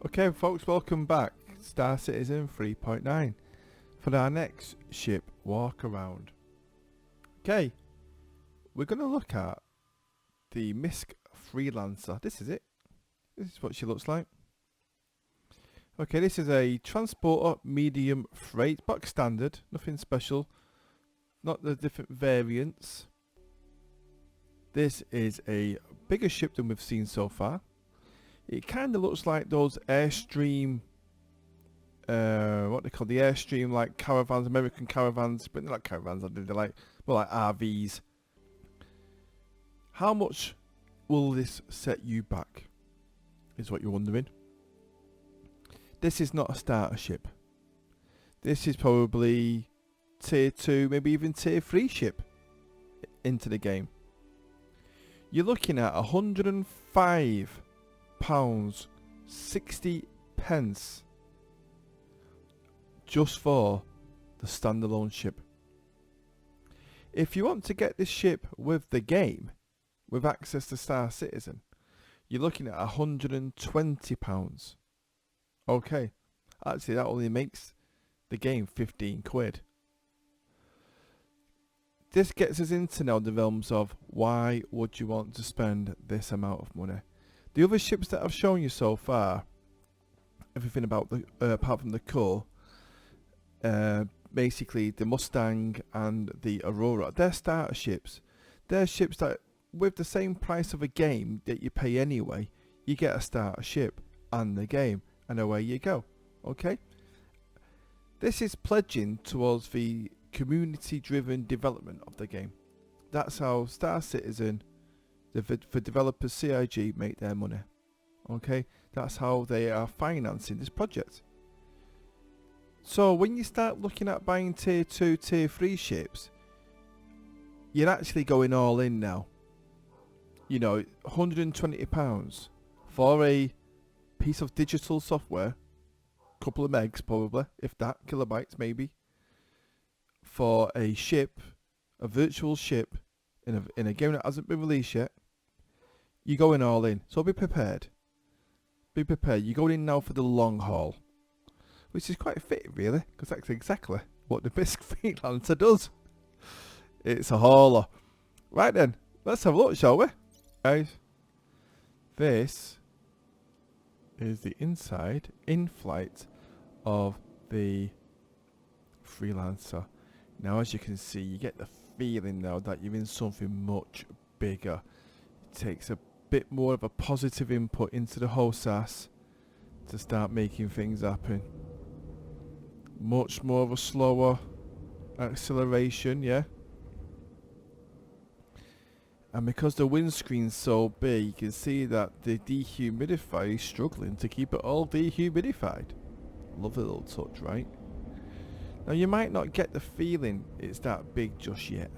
Okay folks, welcome back. Star Citizen 3.9 for our next ship walk around. Okay, we're going to look at the MISC Freelancer. This is it. This is what she looks like. Okay, this is a transporter medium freight, box standard, nothing special, not the different variants. This is a bigger ship than we've seen so far. It kind of looks like those Airstream, what they call the Airstream, like caravans, American caravans, but they're not caravans, they're like more like RVs. How much will this set you back, is what you're wondering. This is not a starter ship. This is probably tier 2, maybe even tier 3 ship into the game. You're looking at £105 60 pence just for the standalone ship. If you want to get this ship with the game, with access to Star Citizen, you're looking at £120. Okay, actually that only makes the game 15 quid. This gets us into now the realms of why would you want to spend this amount of money. The other ships that I've shown you so far, everything about the apart from the core, basically the Mustang and the Aurora, they're starter ships. They're ships that with the same price of a game that you pay anyway, you get a starter ship and the game, and away you go. Okay, this is pledging towards the community driven development of the game. That's how Star Citizen, for developers CIG, make their money. Okay, that's how they are financing this project. So when you start looking at buying tier 2, tier 3 ships, you're actually going all in now. You know, £120 for a piece of digital software, couple of megs probably, if that, kilobytes maybe, for a ship, a virtual ship in a game that hasn't been released yet. You're going all in, so be prepared. Be prepared. You're going in now for the long haul, which is quite fitting really, because that's exactly what the MISC Freelancer does. It's a hauler. Right then, let's have a look, shall we? Guys, this is the inside, in-flight of the Freelancer. Now as you can see, you get the feeling now that you're in something much bigger. It takes a bit more of a positive input into the whole SAS to start making things happen. Much more of a slower acceleration, yeah. And because the windscreen's so big, you can see that the dehumidifier is struggling to keep it all dehumidified. Lovely little touch, right? Now you might not get the feeling it's that big just yet,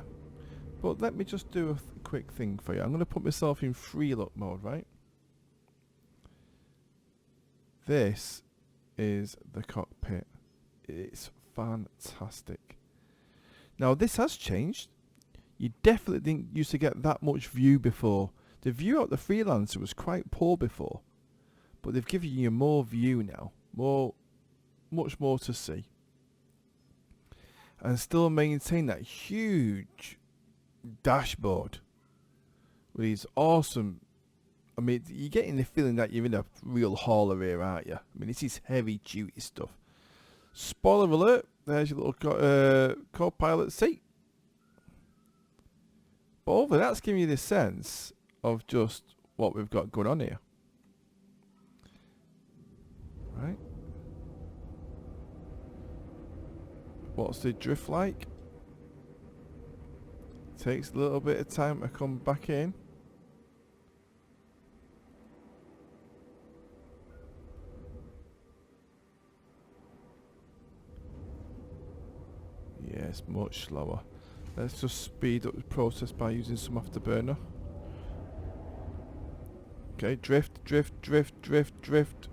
but let me just do a quick thing for you. I'm going to put myself in free look mode, right? This is the cockpit. It's fantastic. Now this has changed. You definitely didn't used to get that much view before. The view out the Freelancer was quite poor before, but they've given you more view now, much more to see, and still maintain that huge dashboard with these awesome. I mean, you're getting the feeling that you're in a real hauler here, aren't you? I mean, this is heavy duty stuff. Spoiler alert, there's your little co-pilot seat. But hopefully that's giving you the sense of just what we've got going on here. Right. What's the drift like? Takes a little bit of time to come back in. Yeah, it's much slower. Let's just speed up the process by using some afterburner. Okay, drift, drift, drift, drift, drift.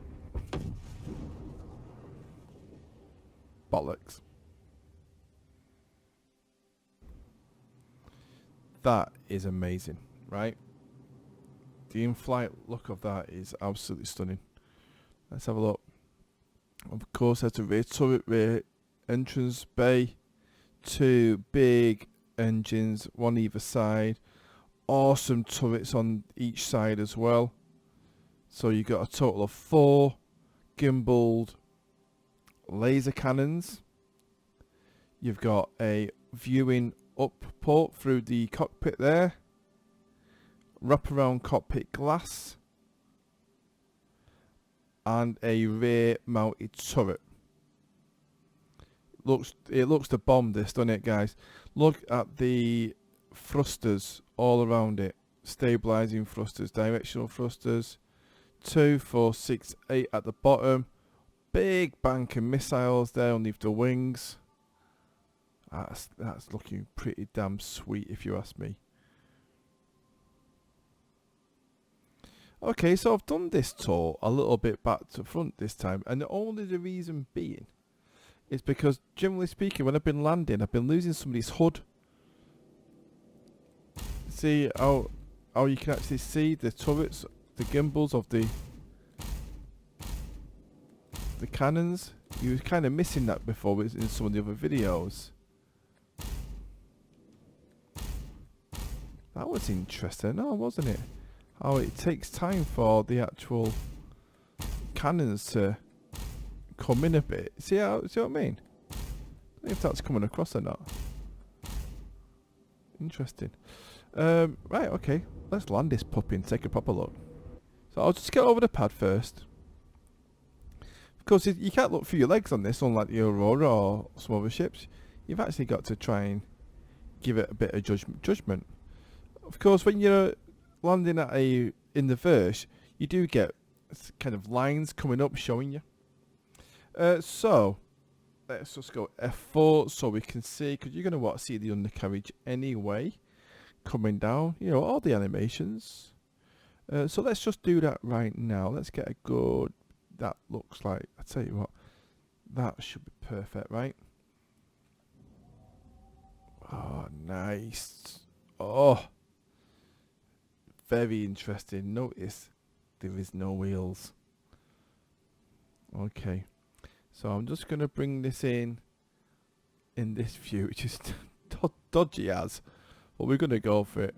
Bollocks. That is amazing, right? The in-flight look of that is absolutely stunning. Let's have a look. Of course, there's a rear turret, rear entrance bay, 2 big engines, one either side. Awesome turrets on each side as well. So you got a total of 4 gimbaled laser cannons. You've got a viewing up port through the cockpit there. Wraparound cockpit glass. And a rear mounted turret. It looks the bomb, this, doesn't it, guys? Look at the thrusters all around it. Stabilizing thrusters, directional thrusters. 2, 4, 6, 8 at the bottom. Big bank of missiles there underneath the wings. That's looking pretty damn sweet, if you ask me. Okay, so I've done this tour a little bit back to front this time, and only the reason being is because, generally speaking, when I've been landing, I've been losing somebody's HUD. See how you can actually see the turrets, the gimbals of the cannons. You was kind of missing that before in some of the other videos. That was interesting, wasn't it? How it takes time for the actual cannons to come in a bit. See what I mean? I don't know if that's coming across or not. Interesting. Right, okay. Let's land this puppy and take a proper look. So I'll just get over the pad first. Of course, you can't look through your legs on this, unlike the Aurora or some other ships. You've actually got to try and give it a bit of judgment. Of course, when you're landing in the verse, you do get kind of lines coming up showing you. So let's just go F4 so we can see, because you're going to see the undercarriage anyway coming down, all the animations. So let's just do that right now. Let's get a good, that looks like, I tell you what, that should be perfect, right? Oh, nice. Oh, very interesting. Notice there is no wheels. Okay, so I'm just going to bring this in this view, which is dodgy as, but we're going to go for it.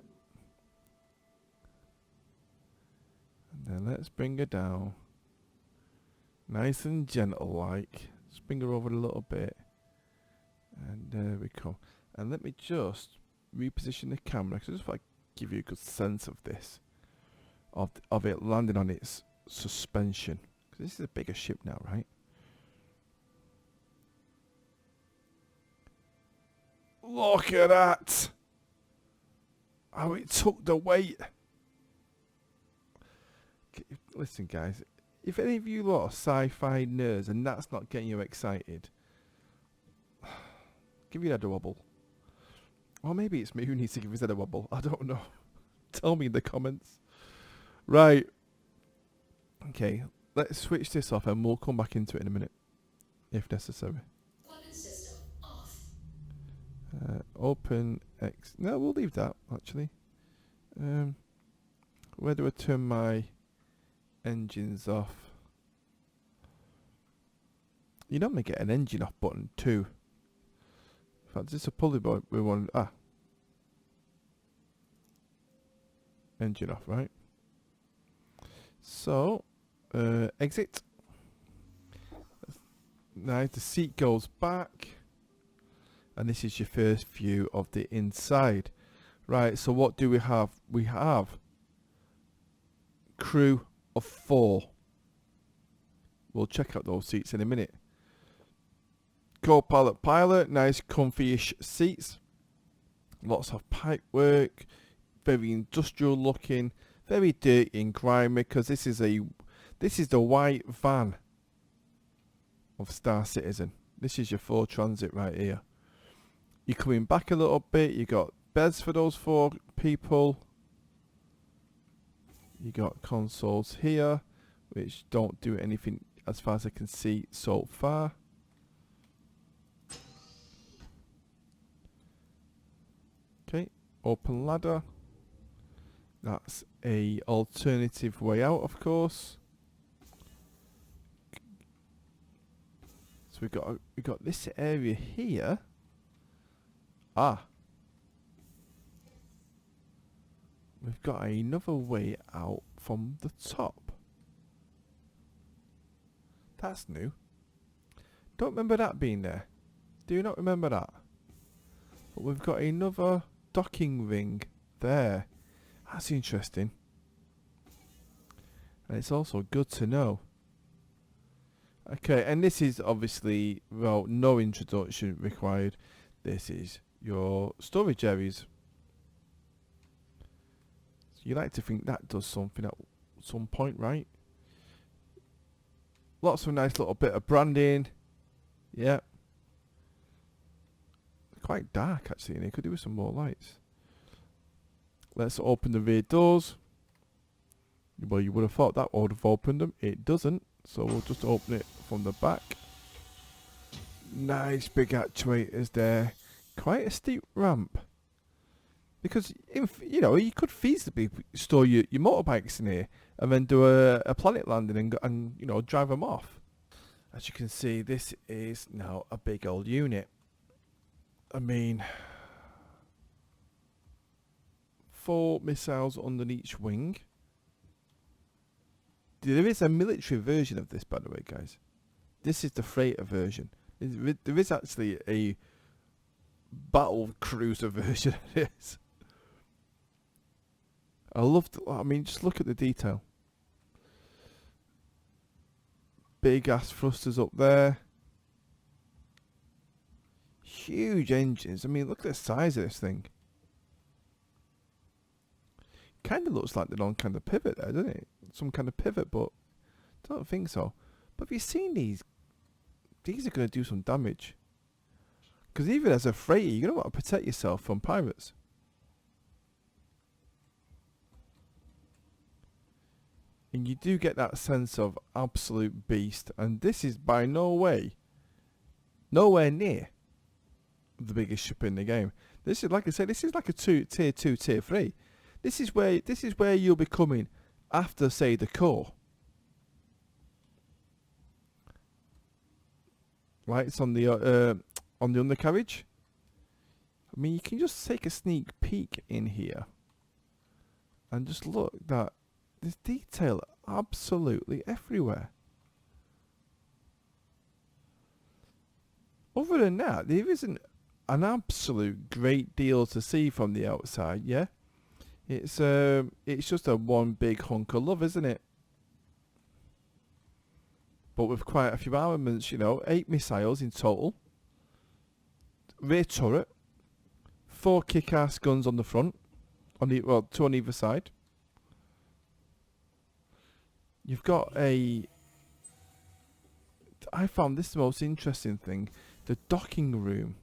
And then let's bring her down. Nice and gentle like. Just bring her over a little bit. And there we go. And let me just reposition the camera, because I just want to give you a good sense of this. Of it landing on its suspension. Because this is a bigger ship now, right? Look at that! How it took the weight. Listen, guys. If any of you lot are sci-fi nerds and that's not getting you excited, give your head a wobble. Or maybe it's me who needs to give his head a wobble. I don't know. Tell me in the comments. Right. Okay. Let's switch this off and we'll come back into it in a minute. If necessary. Weapon system off. Open X. No, we'll leave that actually. Where do I turn my engines off? You normally get an engine off button too. In fact, this is a pulley boy we want. Engine off, right? So, exit. Now the seat goes back, and this is your first view of the inside. Right, so what do we have? We have crew of 4. We'll check out those seats in a minute. Co-pilot, pilot, nice comfy-ish seats. Lots of pipe work, very industrial looking, very dirty and grimy, because this is the white van of Star Citizen. This is your 4 Transit right here. You're coming back a little bit, you got beds for those 4 people. You got consoles here, which don't do anything as far as I can see so far. Okay, open ladder. That's a alternative way out, of course. So we got this area here. Ah. We've got another way out from the top. That's new. Don't remember that being there. Do you not remember that? But we've got another docking ring there. That's interesting. And it's also good to know. Okay, and this is obviously, well, no introduction required. This is your storage areas. So you like to think that does something at some point, right? Lots of nice little bit of branding. Yeah. Quite dark actually, and it could do with some more lights. Let's open the rear doors. Well, you would have thought that would have opened them. It doesn't. So we'll just open it from the back. Nice big actuators there. Quite a steep ramp. Because, you know, you could feasibly store your motorbikes in here and then do a planet landing and, you know, drive them off. As you can see, this is now a big old unit. I mean, 4 missiles under each wing. There is a military version of this, by the way, guys. This is the freighter version. There is actually a battle cruiser version of this. I mean, just look at the detail. Big ass thrusters up there. Huge engines. I mean, look at the size of this thing. Kind of looks like they're on kind of pivot there, doesn't it? Some kind of pivot, but I don't think so. But have you seen these? These are going to do some damage. Because even as a freighter, you're going to want to protect yourself from pirates. And you do get that sense of absolute beast. And this is by nowhere near the biggest ship in the game. This is, like I said, this is like a tier 2, tier 3. This is where you'll be coming after, say, the core. Lights on the undercarriage. I mean, you can just take a sneak peek in here and just look that there's detail absolutely everywhere. Other than that, there isn't an absolute great deal to see from the outside. Yeah, it's just a one big hunk of love, isn't it? But with quite a few armaments, you know, 8 missiles in total. Rear turret, 4 kick-ass guns on the front, well, 2 on either side. You've got I found this the most interesting thing, the docking room.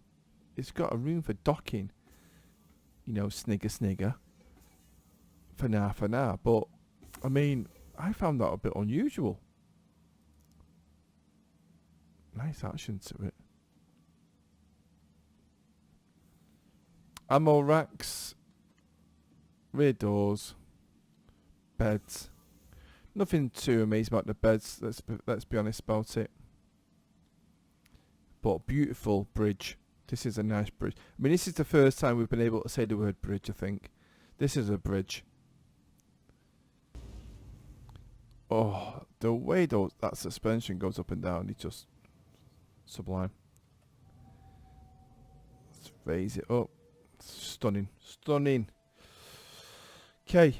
It's got a room for docking. You know, snigger. For now. But, I mean, I found that a bit unusual. Nice action to it. Ammo racks. Rear doors. Beds. Nothing too amazing about the beds. Let's be honest about it. But beautiful bridge. This is a nice bridge. I mean, this is the first time we've been able to say the word bridge, I think. This is a bridge. Oh, the way that suspension goes up and down, it's just sublime. Let's raise it up. Stunning. Okay.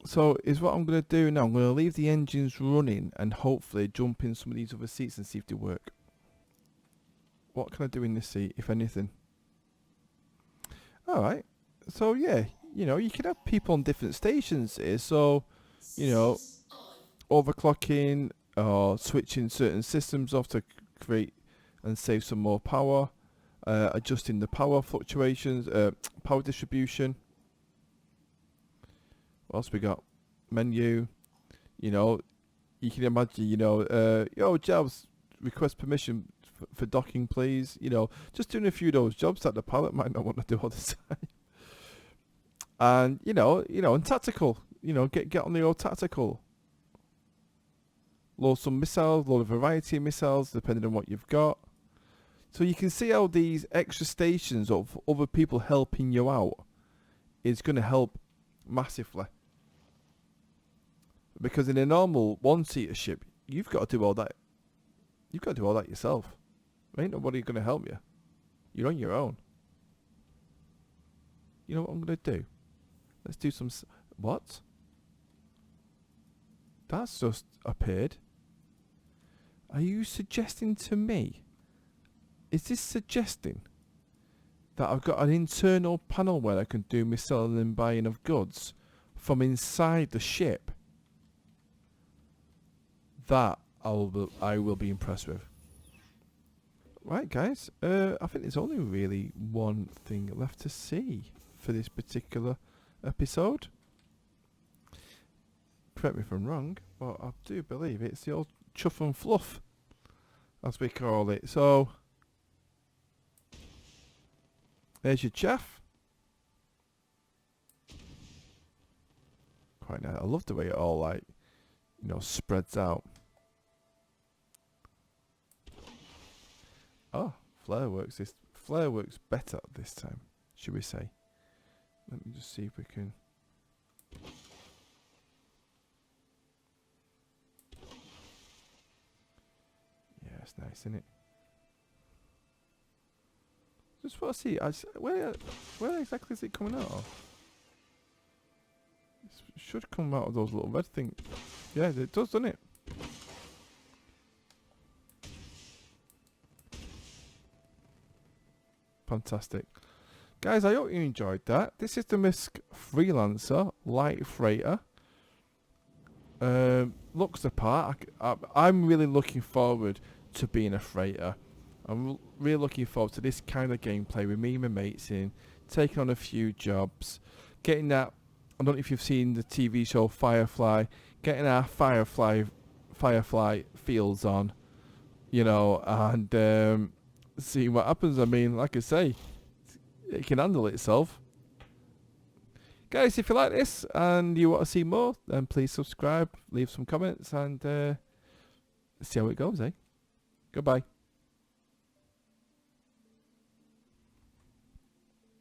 So is what I'm going to do now. I'm going to leave the engines running and hopefully jump in some of these other seats and see if they work. What can I do in this seat, if anything? Alright. So yeah, you know, you can have people on different stations here. So, you know, overclocking or switching certain systems off to create and save some more power. Adjusting the power fluctuations, power distribution. What else we got? Menu. You know, you can imagine, you know, yo, Jobs, request permission for docking, please. You know, just doing a few of those jobs that the pilot might not want to do all the time. And, you know, and tactical. You know, get on the old tactical. load some missiles, load a variety of missiles depending on what you've got. So you can see how these extra stations of other people helping you out is going to help massively. Because in a normal one-seater ship, you've got to do all that. You've got to do all that yourself. There ain't nobody going to help you. You're on your own. You know what I'm going to do? Let's do some... What? That's just appeared. Are you suggesting to me? Is this suggesting that I've got an internal panel where I can do my selling and buying of goods from inside the ship? That I will be impressed with. Right, guys. I think there's only really one thing left to see for this particular episode. Correct me if I'm wrong, but I do believe it's the old chuff and fluff, as we call it. So, there's your chaff. Quite nice. I love the way it all, like, you know, spreads out. Oh, flare works. This flare works better this time, should we say? Let me just see if we can. Yeah, it's nice, isn't it? Just want to see. Where exactly is it coming out of? It should come out of those little red things. Yeah, it does, doesn't it? Fantastic. Guys, I hope you enjoyed that. This is the Misk Freelancer Light Freighter. Looks the part. I'm really looking forward to being a freighter. I'm really looking forward to this kind of gameplay with me and my mates in, taking on a few jobs, getting that. I don't know if you've seen the TV show FireFly, getting our FireFly fields on, you know, and seeing what happens. I mean, like I say, it can handle itself. Guys, if you like this and you want to see more, then please subscribe, leave some comments, and see how it goes, eh? Goodbye.